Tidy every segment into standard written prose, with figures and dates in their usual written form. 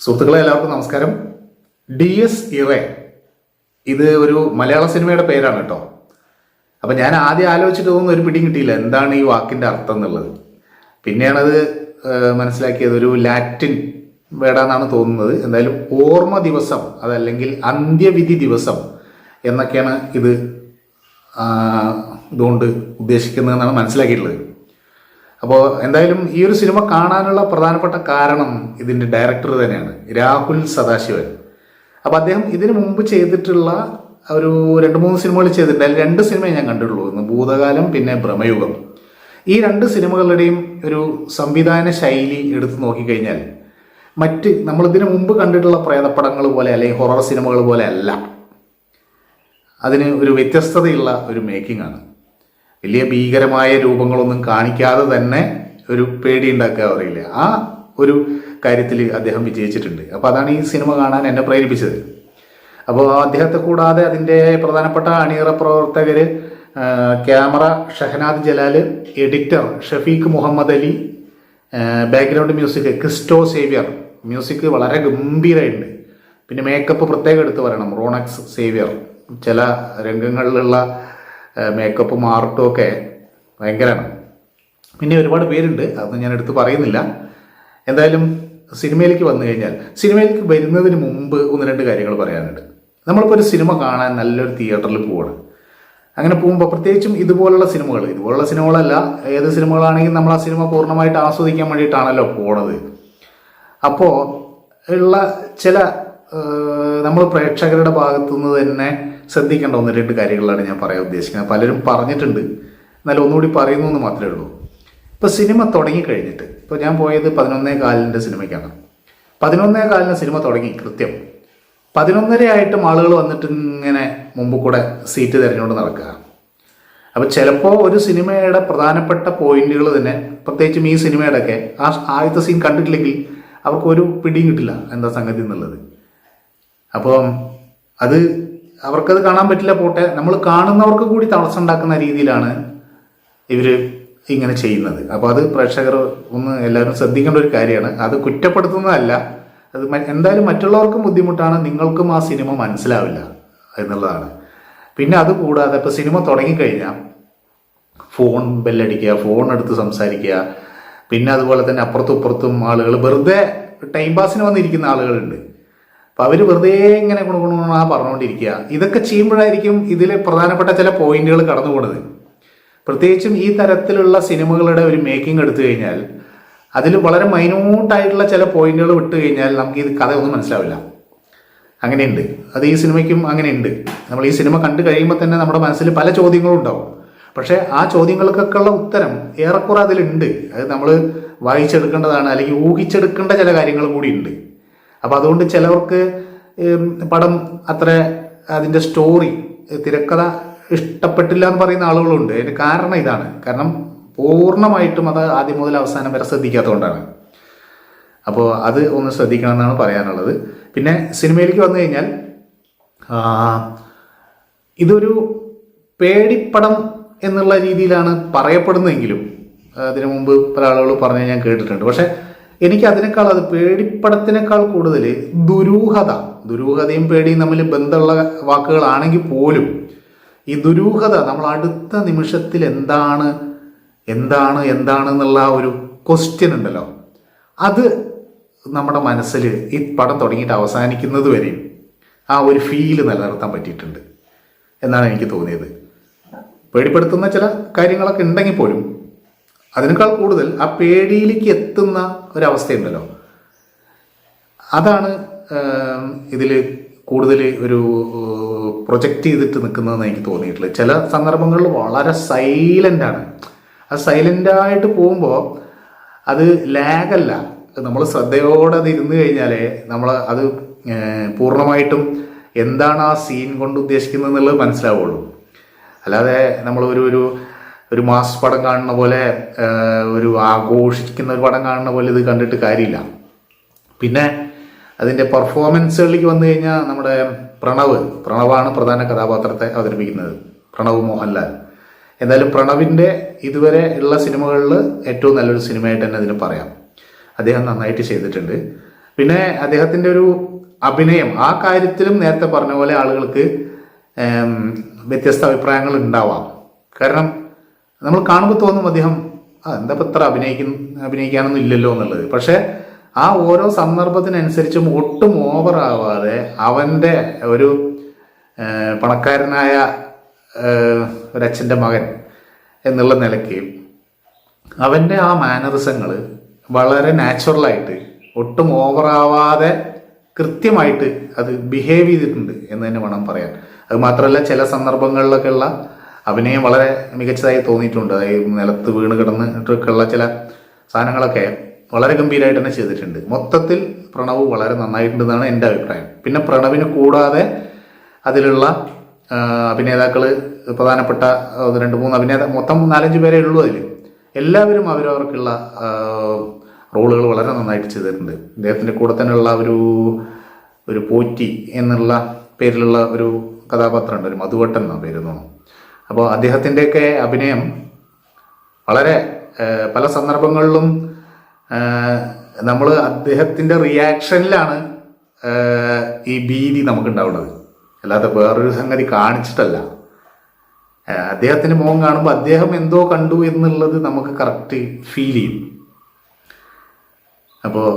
സുഹൃത്തുക്കളെ എല്ലാവർക്കും നമസ്കാരം. DS ഇറേ ഇത് ഒരു മലയാള സിനിമയുടെ പേരാണ് കേട്ടോ. അപ്പം ഞാൻ ആദ്യം ആലോചിച്ചിട്ട് തോന്നുന്നു ഒരു പിടിയും കിട്ടിയില്ല എന്താണ് ഈ വാക്കിൻ്റെ അർത്ഥം എന്നുള്ളത്. പിന്നെയാണത് മനസ്സിലാക്കിയത് ഒരു ലാറ്റിൻ വേർഡാണെന്നാണ് തോന്നുന്നത്. എന്തായാലും ഓർമ്മ ദിവസം അതല്ലെങ്കിൽ അന്ത്യവിധി ദിവസം എന്നൊക്കെയാണ് ഇതുകൊണ്ട് ഉദ്ദേശിക്കുന്നതെന്നാണ് മനസ്സിലാക്കിയിട്ടുള്ളത്. അപ്പോൾ എന്തായാലും ഈ ഒരു സിനിമ കാണാനുള്ള പ്രധാനപ്പെട്ട കാരണം ഇതിൻ്റെ ഡയറക്ടർ തന്നെയാണ്, രാഹുൽ സദാശിവൻ. അപ്പോൾ അദ്ദേഹം ഇതിനു മുമ്പ് ചെയ്തിട്ടുള്ള ഒരു 2-3 സിനിമകൾ ചെയ്തിട്ടുണ്ട്. അതിൽ 2 സിനിമയെ ഞാൻ കണ്ടിട്ടുള്ളൂ, ഒന്ന് ഭൂതകാലം പിന്നെ ഭ്രമയുഗം. ഈ 2 സിനിമകളുടെയും ഒരു സംവിധാന ശൈലി എടുത്ത് നോക്കിക്കഴിഞ്ഞാൽ നമ്മളിതിനു മുമ്പ് കണ്ടിട്ടുള്ള പ്രേതപ്പടങ്ങൾ പോലെ അല്ലെങ്കിൽ ഹൊറർ സിനിമകൾ പോലെ അല്ല. അതിന് ഒരു വ്യത്യസ്തതയുള്ള ഒരു മേക്കിംഗ് ആണ്. വലിയ ഭീകരമായ രൂപങ്ങളൊന്നും കാണിക്കാതെ തന്നെ ഒരു പേടി ഉണ്ടാക്കുക പറയില്ല, ആ ഒരു കാര്യത്തിൽ അദ്ദേഹം വിജയിച്ചിട്ടുണ്ട്. അപ്പോൾ അതാണ് ഈ സിനിമ കാണാൻ എന്നെ പ്രേരിപ്പിച്ചത്. അപ്പോൾ അദ്ദേഹത്തെ കൂടാതെ അതിൻ്റെ പ്രധാനപ്പെട്ട അണിയറ പ്രവർത്തകർ, camera Shahnad Jalal, editor Shafeeq Muhammad Ali, background music Christo Xavier, music വളരെ ഗംഭീരമായിട്ടുണ്ട്. പിന്നെ മേക്കപ്പ് പ്രത്യേകം എടുത്ത് പറയണം, റോണക്സ് സേവ്യർ. ചില രംഗങ്ങളിലുള്ള മേക്കപ്പും ആർട്ടും ഒക്കെ ഭയങ്കരമാണ്. പിന്നെ ഒരുപാട് പേരുണ്ട്, അതൊന്നും ഞാൻ എടുത്ത് പറയുന്നില്ല. എന്തായാലും സിനിമയിലേക്ക് വന്നു കഴിഞ്ഞാൽ, സിനിമയിലേക്ക് വരുന്നതിന് മുമ്പ് 1-2 കാര്യങ്ങൾ പറയാനുണ്ട്. നമ്മളിപ്പോൾ ഒരു സിനിമ കാണാൻ നല്ലൊരു തിയേറ്ററിൽ പോവാണ്. അങ്ങനെ പോകുമ്പോൾ പ്രത്യേകിച്ചും ഇതുപോലുള്ള സിനിമകളല്ല, ഏത് സിനിമകളാണെങ്കിലും നമ്മൾ ആ സിനിമ പൂർണ്ണമായിട്ട് ആസ്വദിക്കാൻ വേണ്ടിയിട്ടാണല്ലോ പോണത്. അപ്പോൾ ഉള്ള ചില നമ്മൾ പ്രേക്ഷകരുടെ ഭാഗത്തുനിന്ന് തന്നെ ശ്രദ്ധിക്കേണ്ട 1-2 കാര്യങ്ങളാണ് ഞാൻ പറയാൻ ഉദ്ദേശിക്കുന്നത്. പലരും പറഞ്ഞിട്ടുണ്ട്, എന്നാലും ഒന്നുകൂടി പറയുന്നു എന്ന് മാത്രമേ ഉള്ളൂ. ഇപ്പോൾ സിനിമ തുടങ്ങിക്കഴിഞ്ഞിട്ട്, ഇപ്പോൾ ഞാൻ പോയത് 11:15 സിനിമയ്ക്കാണ്. 11:15 സിനിമ തുടങ്ങി, കൃത്യം 11:30 ആയിട്ടും ആളുകൾ വന്നിട്ട് ഇങ്ങനെ മുമ്പ് കൂടെ സീറ്റ് തിരഞ്ഞുകൊണ്ട് നടക്കുക. അപ്പോൾ ചിലപ്പോൾ ഒരു സിനിമയുടെ പ്രധാനപ്പെട്ട പോയിന്റുകൾ തന്നെ, പ്രത്യേകിച്ചും ഈ സിനിമയുടെ ഒക്കെ ആദ്യത്തെ സീൻ കണ്ടിട്ടില്ലെങ്കിൽ അവർക്കൊരു പിടിയും കിട്ടില്ല എന്താ സംഗതി എന്നുള്ളത്. അപ്പോൾ അവർക്കത് കാണാൻ പറ്റില്ല, പോട്ടെ. നമ്മൾ കാണുന്നവർക്ക് കൂടി തടസ്സം ഉണ്ടാക്കുന്ന രീതിയിലാണ് ഇവർ ഇങ്ങനെ ചെയ്യുന്നത്. അപ്പോൾ അത് പ്രേക്ഷകർ ഒന്ന് എല്ലാവരും ശ്രദ്ധിക്കേണ്ട ഒരു കാര്യമാണ്. അത് കുറ്റപ്പെടുത്തുന്നതല്ല, അത് എന്തായാലും മറ്റുള്ളവർക്കും ബുദ്ധിമുട്ടാണ്, നിങ്ങൾക്കും ആ സിനിമ മനസ്സിലാവില്ല എന്നുള്ളതാണ്. പിന്നെ അതുകൂടാതെ ഇപ്പോൾ സിനിമ തുടങ്ങിക്കഴിഞ്ഞാൽ ഫോൺ ബെല്ലടിക്കുക, ഫോൺ എടുത്ത് സംസാരിക്കുക, പിന്നെ അതുപോലെ തന്നെ അപ്പുറത്തും ഇപ്പുറത്തും ആളുകൾ വെറുതെ ടൈം പാസിന് വന്നിരിക്കുന്ന ആളുകളുണ്ട്. അപ്പോൾ അവർ വെറുതെ ഇങ്ങനെ ഗുണഗുണ പറഞ്ഞുകൊണ്ടിരിക്കുക. ഇതൊക്കെ ചെയ്യുമ്പോഴായിരിക്കും ഇതിൽ പ്രധാനപ്പെട്ട ചില പോയിന്റുകൾ കടന്നു പോകുന്നത്. പ്രത്യേകിച്ചും ഈ തരത്തിലുള്ള സിനിമകളുടെ ഒരു മേക്കിംഗ് എടുത്തു കഴിഞ്ഞാൽ അതിൽ വളരെ മൈന്യൂട്ടായിട്ടുള്ള ചില പോയിന്റുകൾ വിട്ടു കഴിഞ്ഞാൽ നമുക്ക് ഇത് കഥയൊന്നും മനസ്സിലാവില്ല. അങ്ങനെയുണ്ട്, അത് ഈ സിനിമയ്ക്കും അങ്ങനെയുണ്ട്. നമ്മൾ ഈ സിനിമ കണ്ടു കഴിയുമ്പോൾ തന്നെ നമ്മുടെ മനസ്സിൽ പല ചോദ്യങ്ങളും ഉണ്ടാവും. പക്ഷേ ആ ചോദ്യങ്ങൾക്കൊക്കെ ഉള്ള ഉത്തരം ഏറെക്കുറെ അതിലുണ്ട്. അത് നമ്മൾ വായിച്ചെടുക്കേണ്ടതാണ്, അല്ലെങ്കിൽ ഊഹിച്ചെടുക്കേണ്ട ചില കാര്യങ്ങളും കൂടി ഉണ്ട്. അപ്പം അതുകൊണ്ട് ചിലവർക്ക് പടം അത്ര അതിൻ്റെ സ്റ്റോറി, തിരക്കഥ ഇഷ്ടപ്പെട്ടില്ല എന്ന് പറയുന്ന ആളുകളുണ്ട്. അതിൻ്റെ കാരണം ഇതാണ്, കാരണം പൂർണ്ണമായിട്ടും അത് ആദ്യം മുതൽ അവസാനം വരെ ശ്രദ്ധിക്കാത്തതുകൊണ്ടാണ്. അപ്പോൾ അത് ഒന്ന് ശ്രദ്ധിക്കണം എന്നാണ് പറയാനുള്ളത്. പിന്നെ സിനിമയിലേക്ക് വന്നു കഴിഞ്ഞാൽ ഇതൊരു പേടിപ്പടം എന്നുള്ള രീതിയിലാണ് പറയപ്പെടുന്നതെങ്കിലും അതിനു മുമ്പ് പല ആളുകൾ പറഞ്ഞ് ഞാൻ കേട്ടിട്ടുണ്ട്. പക്ഷെ എനിക്ക് അതിനേക്കാൾ, അത് പേടിപ്പടത്തിനേക്കാൾ കൂടുതൽ ദുരൂഹതയും പേടിയും തമ്മിൽ ബന്ധമുള്ള വാക്കുകളാണെങ്കിൽ പോലും ഈ ദുരൂഹത, നമ്മൾ അടുത്ത നിമിഷത്തിൽ എന്താണ് എന്നുള്ള ഒരു ക്വസ്റ്റ്യൻ ഉണ്ടല്ലോ, അത് നമ്മുടെ മനസ്സിൽ ഈ പടം തുടങ്ങിയിട്ട് അവസാനിക്കുന്നത് വരെയും ആ ഒരു ഫീല് നിലനിർത്താൻ പറ്റിയിട്ടുണ്ട് എന്നാണ് എനിക്ക് തോന്നിയത്. പേടിപ്പെടുത്തുന്ന ചില കാര്യങ്ങളൊക്കെ ഉണ്ടെങ്കിൽ പോലും അതിനേക്കാൾ കൂടുതൽ ആ പേടിയിലേക്ക് എത്തുന്ന ഒരവസ്ഥയുണ്ടല്ലോ, അതാണ് ഇതിൽ കൂടുതൽ ഒരു പ്രൊജക്റ്റ് ചെയ്തിട്ട് നിൽക്കുന്നതെന്ന് എനിക്ക് തോന്നിയിട്ടുള്ളത്. ചില സന്ദർഭങ്ങളിൽ വളരെ സൈലൻ്റാണ്. ആ സൈലൻ്റായിട്ട് പോകുമ്പോൾ അത് ലാഗല്ല, നമ്മൾ ശ്രദ്ധയോടെ അത് ഇരുന്ന് കഴിഞ്ഞാലേ നമ്മൾ അത് പൂർണ്ണമായിട്ടും എന്താണ് ആ സീൻ കൊണ്ട് ഉദ്ദേശിക്കുന്നത് എന്നുള്ളത് മനസ്സിലാവുള്ളൂ. അല്ലാതെ നമ്മൾ ഒരു മാസ് പടം കാണുന്ന പോലെ, ഒരു ആഘോഷിക്കുന്ന ഒരു പടം കാണുന്ന പോലെ ഇത് കണ്ടിട്ട് കാര്യമില്ല. പിന്നെ അതിൻ്റെ പെർഫോമൻസുകളിലേക്ക് വന്നു കഴിഞ്ഞാൽ നമ്മുടെ പ്രണവാണ് പ്രധാന കഥാപാത്രത്തെ അവതരിപ്പിക്കുന്നത്, പ്രണവ് മോഹൻലാൽ. എന്തായാലും പ്രണവിൻ്റെ ഇതുവരെ ഉള്ള സിനിമകളിൽ ഏറ്റവും നല്ലൊരു സിനിമയായിട്ട് തന്നെ അതിന് പറയാം. അദ്ദേഹം നന്നായിട്ട് ചെയ്തിട്ടുണ്ട്. പിന്നെ അദ്ദേഹത്തിൻ്റെ ഒരു അഭിനയം ആ കാര്യത്തിലും നേരത്തെ പറഞ്ഞ പോലെ ആളുകൾക്ക് വ്യത്യസ്ത അഭിപ്രായങ്ങൾ ഉണ്ടാവാം. കാരണം നമ്മൾ കാണുമ്പോൾ തോന്നും അദ്ദേഹം എന്താ ഇത്ര അഭിനയിക്കാനൊന്നും ഇല്ലല്ലോ എന്നുള്ളത്. പക്ഷെ ആ ഓരോ സന്ദർഭത്തിനനുസരിച്ചും ഒട്ടും ഓവറാവാതെ അവൻ്റെ ഒരു പണക്കാരനായ ഒരച്ഛൻ്റെ മകൻ എന്നുള്ള നിലയ്ക്ക് അവൻ്റെ ആ മാനറിസങ്ങൾ വളരെ നാച്ചുറലായിട്ട് ഒട്ടും ഓവറാവാതെ കൃത്യമായിട്ട് അത് ബിഹേവ് ചെയ്തിട്ടുണ്ട് എന്ന് തന്നെ വേണം പറയാൻ. അത് മാത്രമല്ല ചില സന്ദർഭങ്ങളിലൊക്കെ ഉള്ള അഭിനയം വളരെ മികച്ചതായി തോന്നിയിട്ടുണ്ട്. അതായത് നിലത്ത് വീണ് കിടന്നിട്ടൊക്കെയുള്ള ചില സാധനങ്ങളൊക്കെ വളരെ ഗംഭീരമായിട്ട് തന്നെ ചെയ്തിട്ടുണ്ട്. മൊത്തത്തിൽ പ്രണവ് വളരെ നന്നായിട്ടുണ്ടെന്നാണ് എൻ്റെ അഭിപ്രായം. പിന്നെ പ്രണവിനെ കൂടാതെ അതിലുള്ള അഭിനേതാക്കൾ പ്രധാനപ്പെട്ട 2-3 മൊത്തം 4-5 പേരേ ഉള്ളൂ. അതിൽ എല്ലാവരും അവരവർക്കുള്ള റോളുകൾ വളരെ നന്നായിട്ട് ചെയ്തിട്ടുണ്ട്. അദ്ദേഹത്തിൻ്റെ കൂടെ തന്നെയുള്ള ഒരു പോറ്റി എന്നുള്ള പേരിലുള്ള ഒരു കഥാപാത്രമുണ്ട്, ഒരു മധുവട്ടൻ എന്ന പേര് തോന്നുന്നു. അപ്പോൾ അദ്ദേഹത്തിൻ്റെയൊക്കെ അഭിനയം വളരെ പല സന്ദർഭങ്ങളിലും നമ്മൾ അദ്ദേഹത്തിൻ്റെ റിയാക്ഷനിലാണ് ഈ ഭീതി നമുക്കുണ്ടാവുന്നത്, അല്ലാതെ വേറൊരു സംഗതി കാണിച്ചിട്ടല്ല. അദ്ദേഹത്തിൻ്റെ മുഖം കാണുമ്പോൾ അദ്ദേഹം എന്തോ കണ്ടു എന്നുള്ളത് നമുക്ക് കറക്റ്റ് ഫീൽ ചെയ്യും. അപ്പോൾ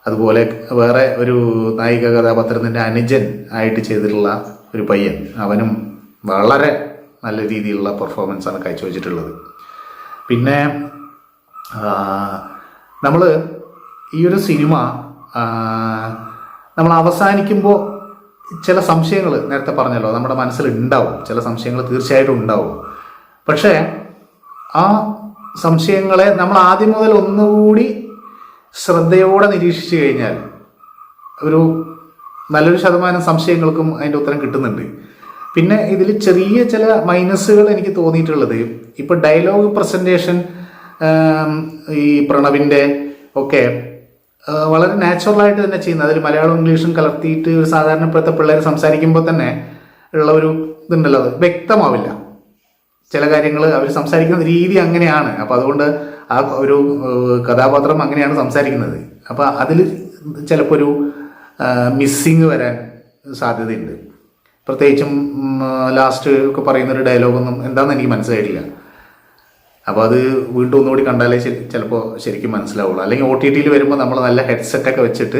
അതുപോലെ വേറെ ഒരു നായിക കഥാപാത്രത്തിൻ്റെ അനുജൻ ആയിട്ട് ചെയ്തിട്ടുള്ള ഒരു പയ്യൻ, അവനും വളരെ നല്ല രീതിയിലുള്ള പെർഫോമൻസാണ് കാഴ്ചവെച്ചിട്ടുള്ളത്. പിന്നെ നമ്മൾ ഈ ഒരു സിനിമ നമ്മൾ അവസാനിക്കുമ്പോൾ ചില സംശയങ്ങൾ നേരത്തെ പറഞ്ഞല്ലോ നമ്മുടെ മനസ്സിൽ ഉണ്ടാവും, ചില സംശയങ്ങൾ തീർച്ചയായിട്ടും ഉണ്ടാവും. പക്ഷേ ആ സംശയങ്ങളെ നമ്മൾ ആദ്യം മുതൽ ഒന്നുകൂടി ശ്രദ്ധയോടെ നിരീക്ഷിച്ചു കഴിഞ്ഞാൽ ഒരു നല്ലൊരു ശതമാനം സംശയങ്ങൾക്കും അതിൻ്റെ ഉത്തരം കിട്ടുന്നുണ്ട്. പിന്നെ ഇതിൽ ചെറിയ ചില മൈനസുകൾ എനിക്ക് തോന്നിയിട്ടുള്ളത്, ഇപ്പോൾ ഡയലോഗ് പ്രസൻറ്റേഷൻ ഈ പ്രണവിൻ്റെ ഒക്കെ വളരെ നാച്ചുറലായിട്ട് തന്നെ ചെയ്യുന്നത്. അതിൽ മലയാളം ഇംഗ്ലീഷും കലർത്തിയിട്ട് ഒരു സാധാരണപ്പെട്ട പിള്ളേർ സംസാരിക്കുമ്പോൾ തന്നെ ഉള്ള ഒരു ഇതുണ്ടല്ലോ, അത് വ്യക്തമാവില്ല. ചില കാര്യങ്ങൾ അവർ സംസാരിക്കുന്ന രീതി അങ്ങനെയാണ്. അപ്പോൾ അതുകൊണ്ട് ആ ഒരു കഥാപാത്രം അങ്ങനെയാണ് സംസാരിക്കുന്നത്. അപ്പോൾ അതിൽ ചിലപ്പോൾ ഒരു മിസ്സിങ് വരാൻ സാധ്യതയുണ്ട്. പ്രത്യേകിച്ചും ലാസ്റ്റ് ഒക്കെ പറയുന്നൊരു ഡയലോഗൊന്നും എന്താണെന്ന് എനിക്ക് മനസ്സിലായിട്ടില്ല. അപ്പോൾ അത് വീണ്ടും ഒന്നുകൂടി കണ്ടാലേ ചിലപ്പോൾ ശരിക്കും മനസ്സിലാവുള്ളൂ. അല്ലെങ്കിൽ OTT വരുമ്പോൾ നമ്മൾ നല്ല ഹെഡ്സെറ്റൊക്കെ വെച്ചിട്ട്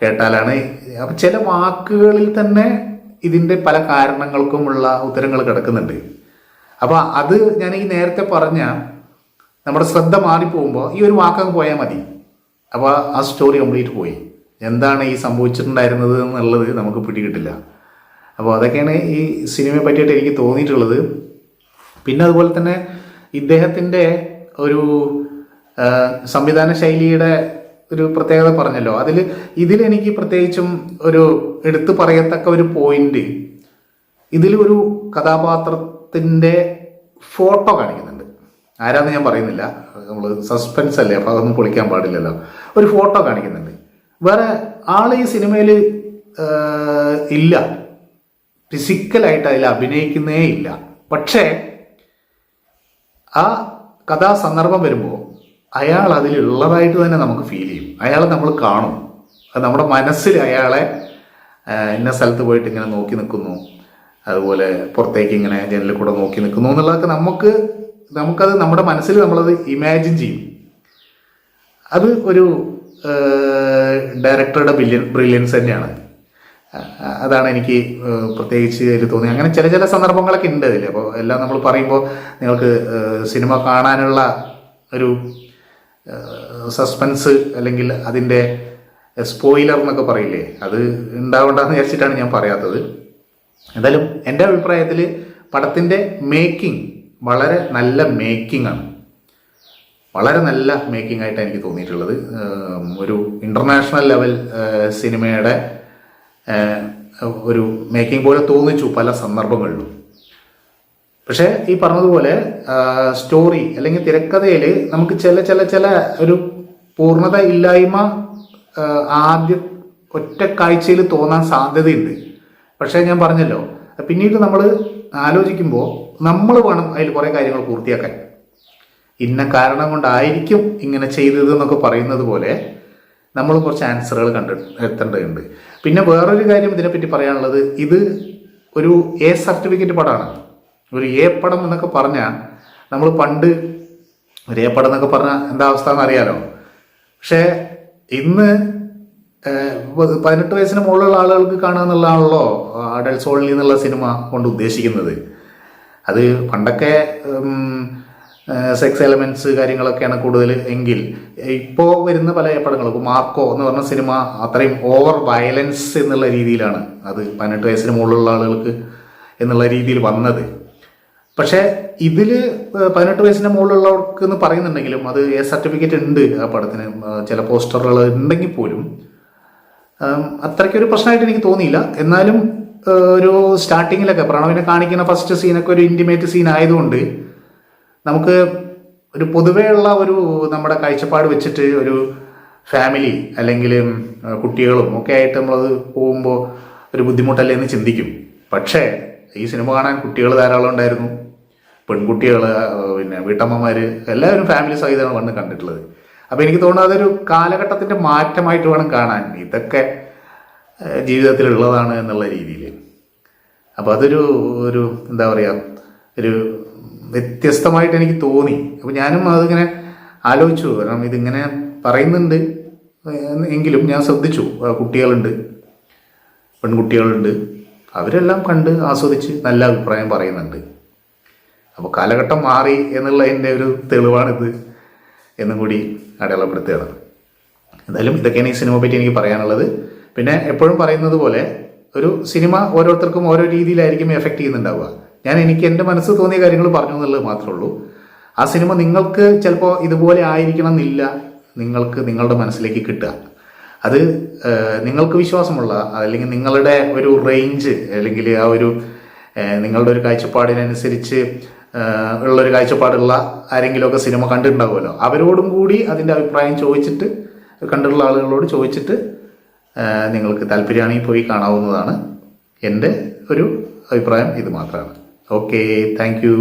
കേട്ടാലാണ്. അപ്പം ചില വാക്കുകളിൽ തന്നെ ഇതിൻ്റെ പല കാരണങ്ങൾക്കുമുള്ള ഉത്തരങ്ങൾ കിടക്കുന്നുണ്ട്. അപ്പോൾ അത് ഞാൻ ഈ നേരത്തെ പറഞ്ഞ നമ്മുടെ ശ്രദ്ധ മാറിപ്പോകുമ്പോൾ ഈ ഒരു വാക്കങ്ങ് പോയാൽ മതി. അപ്പോൾ ആ സ്റ്റോറി കംപ്ലീറ്റ് പോയി. എന്താണ് ഈ സംഭവിച്ചിട്ടുണ്ടായിരുന്നത് എന്നുള്ളത് നമുക്ക് പിടികിട്ടില്ല. അപ്പോൾ അതൊക്കെയാണ് ഈ സിനിമയെ പറ്റിയിട്ട് എനിക്ക് തോന്നിയിട്ടുള്ളത്. പിന്നെ അതുപോലെ തന്നെ ഇദ്ദേഹത്തിൻ്റെ ഒരു സംവിധാന ശൈലിയുടെ ഒരു പ്രത്യേകത പറഞ്ഞല്ലോ, ഇതിലെനിക്ക് പ്രത്യേകിച്ചും ഒരു എടുത്തു പറയത്തക്ക ഒരു പോയിന്റ്, ഇതിലൊരു കഥാപാത്രത്തിൻ്റെ ഫോട്ടോ കാണിക്കുന്നുണ്ട്. ആരാന്ന് ഞാൻ പറയുന്നില്ല, നമ്മൾ സസ്പെൻസ് അല്ലേ, അപ്പോൾ അതൊന്നും പൊളിക്കാൻ പാടില്ലല്ലോ. ഒരു ഫോട്ടോ കാണിക്കുന്നുണ്ട്. വേറെ ആൾ ഈ സിനിമയിൽ ഇല്ല, ഫിസിക്കലായിട്ട് അതിൽ അഭിനയിക്കുന്നേ ഇല്ല. പക്ഷേ ആ കഥാസന്ദർഭം വരുമ്പോൾ അയാൾ അതിലുള്ളതായിട്ട് തന്നെ നമുക്ക് ഫീൽ ചെയ്യും. അയാളെ നമ്മൾ കാണും. അത് നമ്മുടെ മനസ്സിൽ അയാളെ ഇന്ന സ്ഥലത്ത് പോയിട്ട് ഇങ്ങനെ നോക്കി നിൽക്കുന്നു, അതുപോലെ പുറത്തേക്ക് ഇങ്ങനെ ജനലിൽ കൂടെ നോക്കി നിൽക്കുന്നു എന്നുള്ളതൊക്കെ നമുക്കത് നമ്മുടെ മനസ്സിൽ നമ്മളത് ഇമാജിൻ ചെയ്യും. അത് ഒരു ഡയറക്ടറുടെ ബ്രില്യൻസ് തന്നെയാണ്. അതാണ് എനിക്ക് പ്രത്യേകിച്ച് അതിൽ തോന്നി. അങ്ങനെ ചില സന്ദർഭങ്ങളൊക്കെ ഉണ്ട് അതിൽ. അപ്പോൾ എല്ലാം നമ്മൾ പറയുമ്പോൾ നിങ്ങൾക്ക് സിനിമ കാണാനുള്ള ഒരു സസ്പെൻസ് അല്ലെങ്കിൽ അതിൻ്റെ സ്പോയിലർ എന്നൊക്കെ പറയില്ലേ, അത് ഉണ്ടാവണ്ടെന്ന് വിചാരിച്ചിട്ടാണ് ഞാൻ പറയാത്തത്. എന്തായാലും എൻ്റെ അഭിപ്രായത്തിൽ പടത്തിൻ്റെ മേക്കിംഗ് വളരെ നല്ല മേക്കിംഗ് ആണ്. വളരെ നല്ല മേക്കിംഗ് ആയിട്ടാണ് എനിക്ക് തോന്നിയിട്ടുള്ളത്. ഒരു ഇൻ്റർനാഷണൽ ലെവൽ സിനിമയുടെ ഒരു മേക്കിംഗ് പോലെ തോന്നിച്ചു പല സന്ദർഭങ്ങളിലും. പക്ഷേ ഈ പറഞ്ഞതുപോലെ സ്റ്റോറി അല്ലെങ്കിൽ തിരക്കഥയിൽ നമുക്ക് ചില ഒരു പൂർണ്ണത ഇല്ലായ്മ ആദ്യ ഒറ്റ കാഴ്ചയിൽ തോന്നാൻ സാധ്യതയുണ്ട്. പക്ഷേ ഞാൻ പറഞ്ഞല്ലോ, പിന്നീട് നമ്മൾ ആലോചിക്കുമ്പോൾ നമ്മൾ വേണം അതിൽ കുറേ കാര്യങ്ങൾ പൂർത്തിയാക്കാൻ. ഇന്ന കാരണം കൊണ്ടായിരിക്കും ഇങ്ങനെ ചെയ്തത് എന്നൊക്കെ പറയുന്നത് പോലെ നമ്മൾ കുറച്ച് ആൻസറുകൾ എത്തേണ്ടതുണ്ട്. പിന്നെ വേറൊരു കാര്യം ഇതിനെപ്പറ്റി പറയാനുള്ളത്, ഇത് ഒരു എ സർട്ടിഫിക്കറ്റ് പടമാണ്. ഒരു എ പടം എന്നൊക്കെ പറഞ്ഞാൽ നമ്മൾ പണ്ട് ഒരു എ പടം എന്നൊക്കെ പറഞ്ഞാൽ എന്താ അവസ്ഥ എന്ന് അറിയാലോ. പക്ഷേ ഇന്ന് 18 വയസ്സിന് മുകളിലുള്ള ആളുകൾക്ക് കാണുക എന്നുള്ളതാണല്ലോ അഡൽട്സ് ഓൺലി എന്നുള്ള സിനിമ കൊണ്ട് ഉദ്ദേശിക്കുന്നത്. അത് പണ്ടൊക്കെ സെക്സ് എലമെന്റ്സ് കാര്യങ്ങളൊക്കെയാണ് കൂടുതൽ എങ്കിൽ, ഇപ്പോൾ വരുന്ന പല പടങ്ങളും, ഇപ്പോൾ മാർക്കോ എന്ന് പറഞ്ഞ സിനിമ അത്രയും ഓവർ വയലൻസ് എന്നുള്ള രീതിയിലാണ് അത് 18 വയസ്സിന് മുകളിലുള്ള ആളുകൾക്ക് എന്നുള്ള രീതിയിൽ വന്നത്. പക്ഷേ ഇതിൽ 18 വയസ്സിന് മുകളിലുള്ളവർക്ക് എന്ന് പറയുന്നുണ്ടെങ്കിലും അത് എ സർട്ടിഫിക്കറ്റ് ഉണ്ട് ആ പടത്തിന്. ചില പോസ്റ്ററുകൾ ഉണ്ടെങ്കിൽ പോലും അത്രയ്ക്കൊരു പ്രശ്നമായിട്ട് എനിക്ക് തോന്നിയില്ല. എന്നാലും ഒരു സ്റ്റാർട്ടിങ്ങിലൊക്കെ പ്രണവിനെ കാണിക്കുന്ന ഫസ്റ്റ് സീനൊക്കെ ഒരു ഇൻറ്റിമേറ്റ് സീൻ ആയതുകൊണ്ട് നമുക്ക് ഒരു പൊതുവെയുള്ള ഒരു നമ്മുടെ കാഴ്ചപ്പാട് വെച്ചിട്ട് ഒരു ഫാമിലി അല്ലെങ്കിൽ കുട്ടികളും ഒക്കെ ആയിട്ട് നമ്മളത് പോകുമ്പോൾ ഒരു ബുദ്ധിമുട്ടല്ലേ എന്ന് ചിന്തിക്കും. പക്ഷേ ഈ സിനിമ കാണാൻ കുട്ടികൾ ധാരാളം ഉണ്ടായിരുന്നു, പെൺകുട്ടികൾ, പിന്നെ വീട്ടമ്മമാർ, എല്ലാവരും ഫാമിലി സഹിതമാണ് വന്ന് കണ്ടിട്ടുള്ളത്. അപ്പോൾ എനിക്ക് തോന്നുന്നത് അതൊരു കാലഘട്ടത്തിൻ്റെ മാറ്റമായിട്ട് വേണം കാണാൻ, ഇതൊക്കെ ജീവിതത്തിലുള്ളതാണ് എന്നുള്ള രീതിയിൽ. അപ്പോൾ അതൊരു എന്താ പറയുക, ഒരു വ്യത്യസ്തമായിട്ട് എനിക്ക് തോന്നി. അപ്പോൾ ഞാനും അതിങ്ങനെ ആലോചിച്ചു, കാരണം ഇതിങ്ങനെ പറയുന്നുണ്ട് എങ്കിലും ഞാൻ ശ്രദ്ധിച്ചു. കുട്ടികളുണ്ട്, പെൺകുട്ടികളുണ്ട്, അവരെല്ലാം കണ്ട് ആസ്വദിച്ച് നല്ല അഭിപ്രായം പറയുന്നുണ്ട്. അപ്പോൾ കാലഘട്ടം മാറി എന്നുള്ളതിൻ്റെ ഒരു തെളിവാണിത് എന്നും കൂടി അടയാളപ്പെടുത്തുകയാണ്. എന്തായാലും ഇതൊക്കെയാണ് ഈ സിനിമ പറ്റി എനിക്ക് പറയാനുള്ളത്. പിന്നെ എപ്പോഴും പറയുന്നത് പോലെ ഒരു സിനിമ ഓരോരുത്തർക്കും ഓരോ രീതിയിലായിരിക്കും എഫക്റ്റ് ചെയ്യുന്നുണ്ടാവുക. എനിക്ക് എൻ്റെ മനസ്സ് തോന്നിയ കാര്യങ്ങൾ പറഞ്ഞു എന്നുള്ളത് മാത്രമേ ഉള്ളൂ. ആ സിനിമ നിങ്ങൾക്ക് ചിലപ്പോൾ ഇതുപോലെ ആയിരിക്കണം എന്നില്ല നിങ്ങൾക്ക് നിങ്ങളുടെ മനസ്സിലേക്ക് കിട്ടുക. അത് നിങ്ങൾക്ക് വിശ്വാസമുള്ള, അല്ലെങ്കിൽ നിങ്ങളുടെ ഒരു റേഞ്ച്, അല്ലെങ്കിൽ ആ ഒരു നിങ്ങളുടെ ഒരു കാഴ്ചപ്പാടിനനുസരിച്ച് ഉള്ളൊരു കാഴ്ചപ്പാടുള്ള ആരെങ്കിലുമൊക്കെ സിനിമ കണ്ടിട്ടുണ്ടാവുമല്ലോ, അവരോടും കൂടി അതിൻ്റെ അഭിപ്രായം ചോദിച്ചിട്ട്, കണ്ടിട്ടുള്ള ആളുകളോട് ചോദിച്ചിട്ട് നിങ്ങൾക്ക് താല്പര്യമാണെങ്കിൽ പോയി കാണാവുന്നതാണ്. എൻ്റെ ഒരു അഭിപ്രായം ഇത് മാത്രമാണ്. Okay, thank you.